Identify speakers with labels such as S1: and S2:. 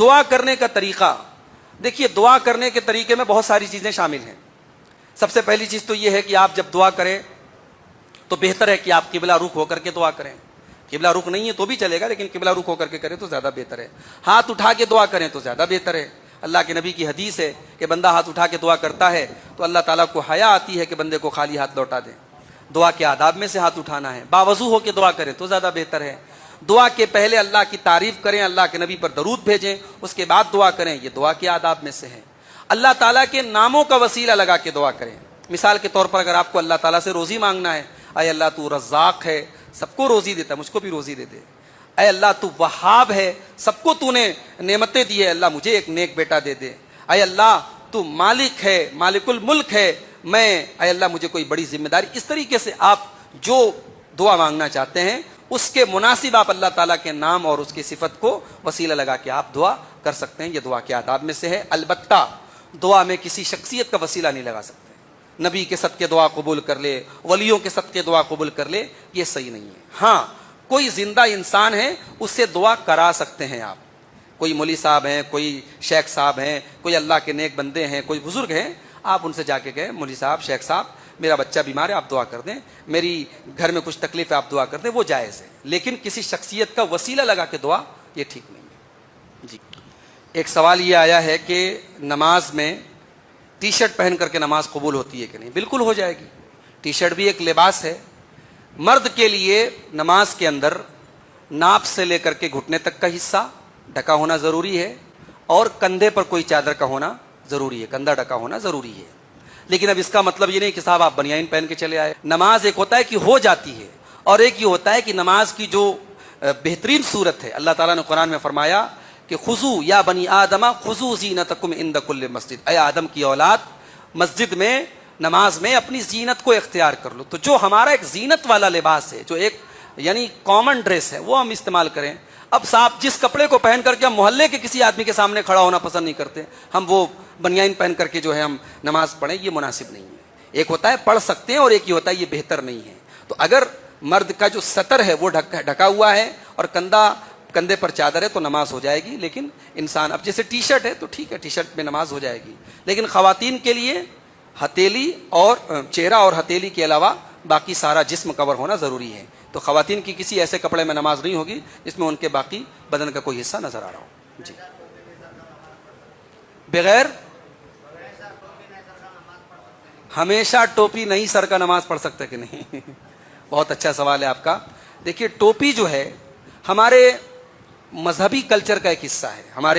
S1: دعا کرنے کا طریقہ، دیکھیے دعا کرنے کے طریقے میں بہت ساری چیزیں شامل ہیں. سب سے پہلی چیز تو یہ ہے کہ آپ جب دعا کریں تو بہتر ہے کہ آپ قبلہ رخ ہو کر کے دعا کریں. قبلہ رخ نہیں ہے تو بھی چلے گا، لیکن قبلہ رخ ہو کر کے کریں تو زیادہ بہتر ہے. ہاتھ اٹھا کے دعا کریں تو زیادہ بہتر ہے. اللہ کے نبی کی حدیث ہے کہ بندہ ہاتھ اٹھا کے دعا کرتا ہے تو اللہ تعالیٰ کو حیا آتی ہے کہ بندے کو خالی ہاتھ لوٹا دیں. دعا کے آداب میں سے ہاتھ اٹھانا ہے. باوضو ہو کے دعا کریں تو زیادہ بہتر ہے. دعا کے پہلے اللہ کی تعریف کریں، اللہ کے نبی پر درود بھیجیں، اس کے بعد دعا کریں. یہ دعا کے آداب میں سے ہے. اللہ تعالیٰ کے ناموں کا وسیلہ لگا کے دعا کریں. مثال کے طور پر اگر آپ کو اللہ تعالیٰ سے روزی مانگنا ہے، اے اللہ تو رزاق ہے، سب کو روزی دیتا ہے، مجھ کو بھی روزی دے دے. اے اللہ تو وہاب ہے، سب کو تو نے نعمتیں دی ہے، اللہ مجھے ایک نیک بیٹا دے دے. اے اللہ تو مالک ہے، مالک الملک ہے، اے اللہ مجھے کوئی بڑی ذمہ داری. اس طریقے سے آپ جو دعا مانگنا چاہتے ہیں اس کے مناسب آپ اللہ تعالیٰ کے نام اور اس کی صفت کو وسیلہ لگا کے آپ دعا کر سکتے ہیں. یہ دعا کے آداب میں سے ہے. البتہ دعا میں کسی شخصیت کا وسیلہ نہیں لگا سکتے. نبی کے صدقے دعا قبول کر لے، ولیوں کے صدقے دعا قبول کر لے، یہ صحیح نہیں ہے. ہاں کوئی زندہ انسان ہے اس سے دعا کرا سکتے ہیں آپ. کوئی مولوی صاحب ہیں، کوئی شیخ صاحب ہیں، کوئی اللہ کے نیک بندے ہیں، کوئی بزرگ ہیں، آپ ان سے جا کے کہیں مولوی صاحب، شیخ صاحب میرا بچہ بیمار ہے آپ دعا کر دیں، میری گھر میں کچھ تکلیف ہے آپ دعا کر دیں، وہ جائز ہے. لیکن کسی شخصیت کا وسیلہ لگا کے دعا یہ ٹھیک نہیں ہے. جی ایک سوال یہ آیا ہے کہ نماز میں ٹی شرٹ پہن کر کے نماز قبول ہوتی ہے کہ نہیں؟ بالکل ہو جائے گی. ٹی شرٹ بھی ایک لباس ہے. مرد کے لیے نماز کے اندر ناپ سے لے کر کے گھٹنے تک کا حصہ ڈھکا ہونا ضروری ہے، اور کندھے پر کوئی چادر کا ہونا ضروری ہے، کندھا ڈھکا ہونا ضروری ہے. لیکن اب اس کا مطلب یہ نہیں کہ صاحب آپ بنیان پہن کے چلے آئے. نماز ایک ہوتا ہے کہ ہو جاتی ہے، اور ایک یہ ہوتا ہے کہ نماز کی جو بہترین صورت ہے، اللہ تعالیٰ نے قرآن میں فرمایا کہ خذو یا بنی آدم خذو زینتکم عند کل مسجد، اے آدم کی اولاد مسجد میں نماز میں اپنی زینت کو اختیار کر لو. تو جو ہمارا ایک زینت والا لباس ہے، جو ایک یعنی کامن ڈریس ہے، وہ ہم استعمال کریں. اب صاحب جس کپڑے کو پہن کر کے ہم محلے کے کسی آدمی کے سامنے کھڑا ہونا پسند نہیں کرتے، ہم وہ بنیان پہن کر کے جو ہے ہم نماز پڑھیں، یہ مناسب نہیں ہے. ایک ہوتا ہے پڑھ سکتے ہیں، اور ایک یہ ہوتا ہے یہ بہتر نہیں ہے. تو اگر مرد کا جو سطر ہے وہ ڈھکا ہوا ہے اور کندھے پر چادر ہے تو نماز ہو جائے گی. لیکن انسان اب جیسے ٹی شرٹ ہے تو ٹھیک ہے، ٹی شرٹ میں نماز ہو جائے گی. لیکن خواتین کے لیے ہتھیلی اور چہرہ اور ہتھیلی کے علاوہ باقی سارا جسم کور ہونا ضروری ہے. تو خواتین کی کسی ایسے کپڑے میں نماز نہیں ہوگی جس میں ان کے باقی بدن کا کوئی حصہ نظر آ رہا ہو. جی بغیر ہمیشہ ٹوپی نہیں سر کا نماز پڑھ سکتے کہ نہیں؟ بہت اچھا سوال ہے آپ کا. دیکھیے ٹوپی جو ہے ہمارے مذہبی کلچر کا ایک حصہ ہے. ہمارے